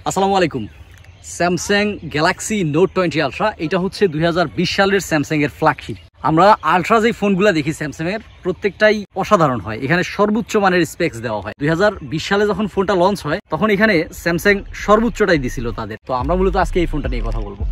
আসসালামু আলাইকুম। Samsung Galaxy note 20 ultra এটা হচ্ছে 2020 সালের স্যামসাং এর ফ্ল্যাগশিপ। আমরা আলট্রা যে ফোনগুলো দেখি স্যামসাং এর প্রত্যেকটাই অসাধারণ হয়, এখানে সর্বোচ্চ মানের স্পেক্স দেওয়া হয়। 2020 সালে যখন ফোনটা লঞ্চ হয় তখন এখানে স্যামসাং সর্বোচ্চটাই দিছিল তাদের। তো আমরা মূলত আজকে এই ফোনটা নিয়ে কথা বলবো।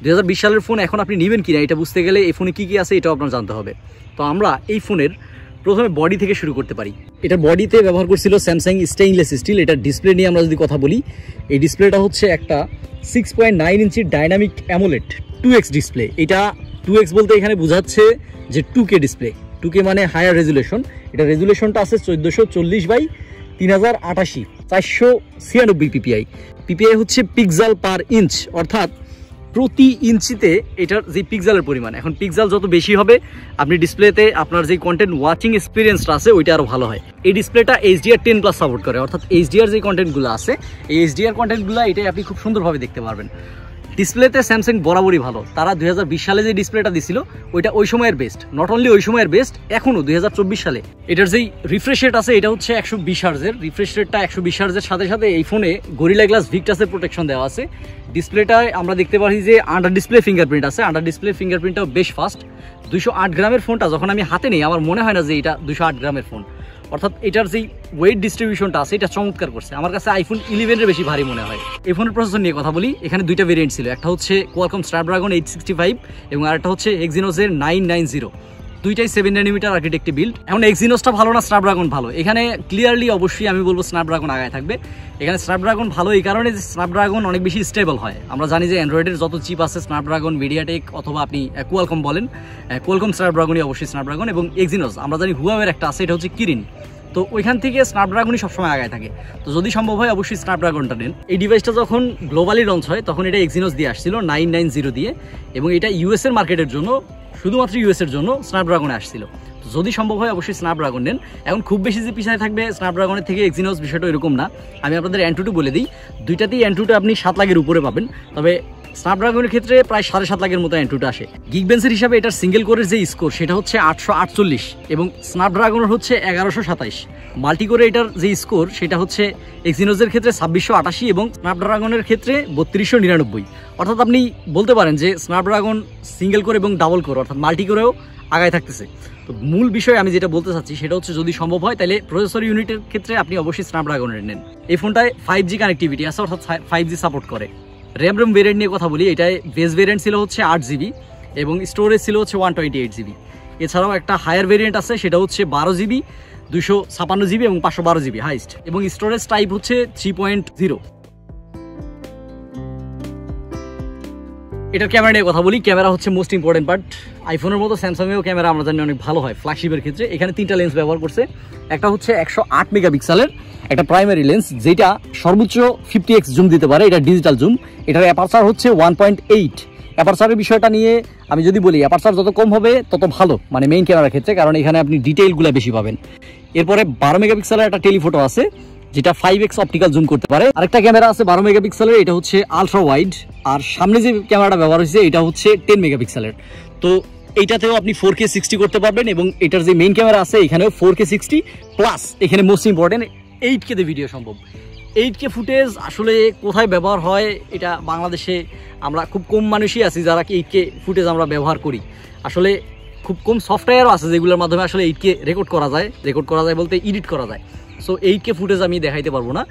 2020 সালের ফোন এখন আপনি নেবেন কিনা এটা বুঝতে গেলে এই ফোনে কি কি আছে এটাও আপনার জানতে হবে। তো আমরা এই ফোনের প্রথমে বডি থেকে শুরু করতে পারি। এটা বডিতে ব্যবহার করছিল স্যামসাং স্টেইনলেস স্টিল। এটা ডিসপ্লে নিয়ে আমরা যদি কথা বলি, এই ডিসপ্লেটা হচ্ছে একটা 6.9 ইঞ্চির ডাইনামিক অ্যামোলেড 2x ডিসপ্লে। এটা 2x বলতে এখানে বোঝাচ্ছে যে 2K ডিসপ্লে। 2K মানে হায়ার রেজুলেশন। এটা রেজুলেশনটা আছে 1440x3088 496 পিপিআই। পিপিআই হচ্ছে পিক্সেল পার ইঞ্চ, অর্থাৎ প্রতি ইঞ্চিতে এটার যে পিক্সেলের পরিমাণ। এখন পিক্সেল যত বেশি হবে আপনি ডিসপ্লেতে আপনার যে কন্টেন্ট ওয়াচিং এক্সপিরিয়েন্সটা আছে ওইটা আরও ভালো হয়। এই ডিসপ্লেটা HDR10+ সাপোর্ট করে, অর্থাৎ HDR যে কন্টেন্টগুলো আছে এই HDR কন্টেন্টগুলো এটাই আপনি খুব সুন্দরভাবে দেখতে পারবেন। ডিসপ্লেতে স্যামসাং বরাবরই ভালো। তারা 2020 সালে যে ডিসপ্লেটা দিছিল ওইটা ওই সময়ের বেস্ট। নট অনলি ওই সময়ের বেস্ট, এখনও 2024 সালে এটার যেই রিফ্রেশ রেট আছে এটা হচ্ছে 120 হার্জের। রিফ্রেশ রেটটা 120 হার্জের সাথে সাথে এই ফোনে গরিলা গ্লাস ভিক্টাসের প্রোটেকশন দেওয়া আছে। ডিসপ্লেটায় আমরা দেখতে পাচ্ছি যে আন্ডার ডিসপ্লে ফিঙ্গারপ্রিন্ট আছে। আন্ডার ডিসপ্লে ফিঙ্গারপ্রিন্টটাও বেশ ফাস্ট। 208 গ্রামের ফোনটা যখন আমি হাতে নিই আমার মনে হয় না যে এটা 208 গ্রামের ফোন, অর্থাৎ এটার যেই ওয়েট ডিস্ট্রিবিউশনটা আছে এটা চমৎকার করছে। আমার কাছে আইফোন 11 এর বেশি ভারী মনে হয়। এই ফোনের প্রসেসর নিয়ে কথা বলি, এখানে দুইটা ভেরিয়েন্ট ছিল। একটা হচ্ছে কোয়ালকম স্ন্যাপড্রাগন 865 এবং আরেকটা হচ্ছে এক্সিনোসের 990। দুইটাই 7 ন্যানোমিটার আর্কিটেক্টে বিল্ড। এখন এক্সিনোসটা ভালো না স্ন্যাপড্রাগন ভালো, এখানে ক্লিয়ারলি অবশ্যই আমি বলবো স্ন্যাপড্রাগন আগায় থাকবে। এখানে স্ন্যাপড্রাগন ভালো এই কারণে যে স্ন্যাপড্রাগন অনেক বেশি স্টেবল হয়। আমরা জানি যে অ্যান্ড্রয়েডের যত চিপ আছে স্ন্যাপড্রাগন, মিডিয়াটেক অথবা আপনি কোয়ালকম বলেন, কোয়ালকম স্ন্যাপড্রাগনই অবশ্যই স্ন্যাপড্রাগন। এবং এক্সিনোস আমরা জানি হুয়াওয়ের একটা আছে, এটা হচ্ছে কিরিন। তো ওইখান থেকে স্ন্যাপড্রাগনই সবসময় আগায় থাকে। তো যদি সম্ভব হয় অবশ্যই স্ন্যাপড্রাগনটা নেন। এই ডিভাইসটা যখন গ্লোবালি লঞ্চ হয় তখন এটা এক্সিনোস দিয়ে আসছিল 990 দিয়ে, এবং এটা ইউএসএর মার্কেটের জন্য, শুধুমাত্র ইউএসের জন্য স্ন্যাপড্রাগনে আসছিল। যদি সম্ভব হয় অবশ্যই স্ন্যাপড্রাগন নেন। এখন খুব বেশি যে পিছনে থাকবে স্ন্যাপড্রাগনের থেকে এক্সিনোস, বিষয়টা এরকম না। আমি আপনাদের অ্যান্টুটু বলে দিই, দুইটাতেই অ্যান্টুটু আপনি 7 লাখের উপরে পাবেন। তবে স্ন্যাপড্রাগনের ক্ষেত্রে প্রায় 7.5 লাখের মতো অ্যান্টুটু আসে। গিগবেন্সের হিসাবে এটার সিঙ্গেল কোরের যে স্কোর সেটা হচ্ছে 848 এবং স্ন্যাপড্রাগনের হচ্ছে 1127। মাল্টি কোরে এটার যে স্কোর সেটা হচ্ছে এক্সিনোসের ক্ষেত্রে 2688 এবং স্ন্যাপড্রাগনের ক্ষেত্রে 3299। অর্থাৎ আপনি বলতে পারেন যে স্ন্যাপড্রাগন সিঙ্গেল কোর এবং ডাবল কোর অর্থাৎ মাল্টি কোরেও আগায় থাকতেছে। তো মূল বিষয় আমি যেটা বলতে চাচ্ছি সেটা হচ্ছে যদি সম্ভব হয় তাহলে প্রসেসর ইউনিটের ক্ষেত্রে আপনি অবশ্যই স্ন্যাপড্রাগনের নেন। এই ফোনটায় 5G কানেক্টিভিটি আছে, অর্থাৎ 5G সাপোর্ট করে। র্যাম ভেরিয়েন্ট নিয়ে কথা বলি, এটায় বেস ভেরিয়েন্ট ছিল হচ্ছে 8GB এবং স্টোরেজ ছিল হচ্ছে 128GB। এছাড়াও একটা হায়ার ভেরিয়েন্ট আছে সেটা হচ্ছে 12GB, 256GB এবং 512GB হাইস্ট, এবং স্টোরেজ টাইপ হচ্ছে 3.0। এটার ক্যামেরা নিয়ে কথা বলি, ক্যামেরা হচ্ছে মোস্ট ইম্পর্টেন্ট পার্ট। আইফোনের মতো স্যামসাংয়েও ক্যামেরা আমরা জানি অনেক ভালো হয় ফ্ল্যাগশিপের ক্ষেত্রে। এখানে 3টা লেন্স ব্যবহার করছে। একটা হচ্ছে 108 মেগাপিক্সেলের একটা প্রাইমারি লেন্স, যেটা সর্বোচ্চ 50x জুম দিতে পারে। এটা ডিজিটাল জুম। এটার অ্যাপারচার হচ্ছে 1.8। অ্যাপারচারের বিষয়টা নিয়ে আমি যদি বলি, অ্যাপারচার যত কম হবে তত ভালো, মানে মেইন ক্যামেরার ক্ষেত্রে, কারণ এখানে আপনি ডিটেইলগুলো বেশি পাবেন। এরপরে 12 মেগাপিক্সেলের একটা টেলিফোটো আছে যেটা 5x অপটিক্যাল জুম করতে পারে। আরেকটা ক্যামেরা আছে 12 মেগাপিক্সেলের, এটা হচ্ছে আলট্রা ওয়াইড। আর সামনে যে ক্যামেরাটা ব্যবহার হয়েছে এটা হচ্ছে 10 মেগাপিক্সেলের। তো এইটাতেও আপনি 4K 60 করতে পারবেন, এবং এটার যে মেইন ক্যামেরা আছে এখানেও 4K 60 প্লাস এখানে মোস্ট ইম্পর্টেন্ট 8K তে ভিডিও সম্ভব। 8K ফুটেজ আসলে কোথায় ব্যবহার হয় এটা বাংলাদেশে আমরা খুব কম মানুষই আছি যারা 8K ফুটেজ আমরা ব্যবহার করি। আসলে খুব কম সফটওয়্যারও আছে যেগুলোর মাধ্যমে আসলে 8K রেকর্ড করা যায় বলতে এডিট করা যায়। সো 8K ফুটেজ আমি দেখাইতে পারবো না।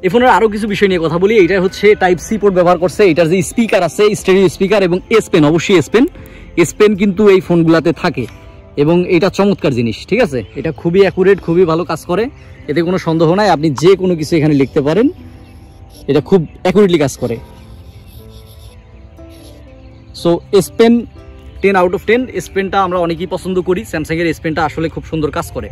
এই ফোনের আরও কিছু বিষয় নিয়ে কথা বলি। এটা হচ্ছে টাইপ সি পোর্ট ব্যবহার করছে, এটার যে স্পিকার আছে স্টেরিও স্পিকার এবং এস পেন, অবশ্যই এস পেন কিন্তু এই ফোনগুলোতে থাকে এবং এটা চমৎকার জিনিস, ঠিক আছে। এটা খুবই অ্যাকুরেট, খুবই ভালো কাজ করে, এতে কোনো সন্দেহ নাই। আপনি যে কোনো কিছু এখানে লিখতে পারেন, এটা খুব অ্যাকুরেটলি কাজ করে। So S pen 10 out of 10। S পেনটা আমরা অনেকেই পছন্দ করি, স্যামসাংয়ের এস পেনটা আসলে খুব সুন্দর কাজ করে।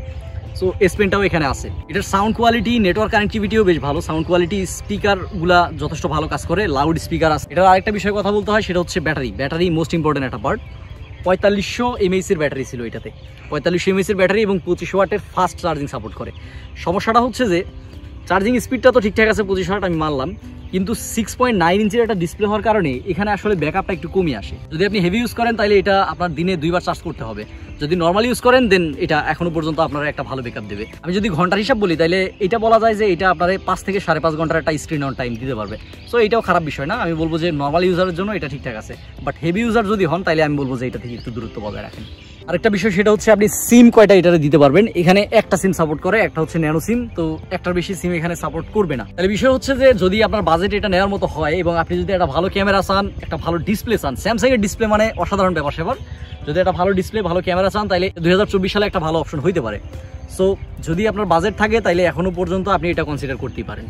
সো এস পেনটাও এখানে আছে। এটার সাউন্ড কোয়ালিটি, নেটওয়ার্ক কানেক্টিভিটিও বেশ ভালো, সাউন্ড কোয়ালিটি, স্পিকারগুলা যথেষ্ট ভালো কাজ করে, লাউড স্পিকার আছে। এটার আরেকটা বিষয়ে কথা বলতে হয়, সেটা হচ্ছে ব্যাটারি মোস্ট ইম্পর্টেন্ট একটা পার্ট। 4500 mAh-এর ব্যাটারি ছিল এটাতে, 4500 mAh-এর ব্যাটারি এবং 25 ওয়াটের ফাস্ট চার্জিং সাপোর্ট করে। সমস্যাটা হচ্ছে যে চার্জিং স্পিডটা তো ঠিকঠাক আছে, 25 ওয়াট আমি মানলাম, কিন্তু 6.9 ইঞ্চির একটা ডিসপ্লে হওয়ার কারণে এখানে আসলে ব্যাকআপটা একটু কমে আসে। যদি আপনি হেভি ইউজ করেন তাহলে এটা আপনার দিনে 2 বার চার্জ করতে হবে। যদি নর্মাল ইউজ করেন দেন এটা এখনো পর্যন্ত আপনার একটা ভালো ব্যাকআপ দেবে। আমি যদি ঘন্টার হিসাব বলি তাহলে এটা বলা যায় যে এটা আপনার 5 থেকে 5.5 ঘন্টার একটা স্ক্রিন অন টাইম দিতে পারবে। সো এটাও খারাপ বিষয় না, আমি বলবো যে নর্মাল ইউজারের জন্য এটা ঠিকঠাক আছে। বাট হেভি ইউজার যদি হন তাহলে আমি বলবো যে এটা থেকে একটু দূরত্ব বজায় রাখেন। আরেকটা বিষয় সেটা হচ্ছে আপনি সিম কয়টা এটাতে দিতে পারবেন। এখানে একটা সিম সাপোর্ট করে, একটা হচ্ছে ন্যানো সিম, তো একটার বেশি সিম এখানে সাপোর্ট করবে না। তাহলে বিষয় হচ্ছে যে যদি আপনার বাজেট এটা নেওয়ার মতো হয় এবং আপনি যদি একটা ভালো ক্যামেরা চান, একটা ভালো ডিসপ্লে চান, স্যামসাং এর ডিসপ্লে মানে অসাধারণ ব্যাপার সেবার, যদি একটা ভালো ডিসপ্লে ভালো ক্যামেরা চান তাহলে 2024 সালে একটা ভালো অপশন হইতে পারে। সো যদি আপনার বাজেট থাকে তাহলে এখনো পর্যন্ত আপনি এটা কনসিডার করতেই পারেন।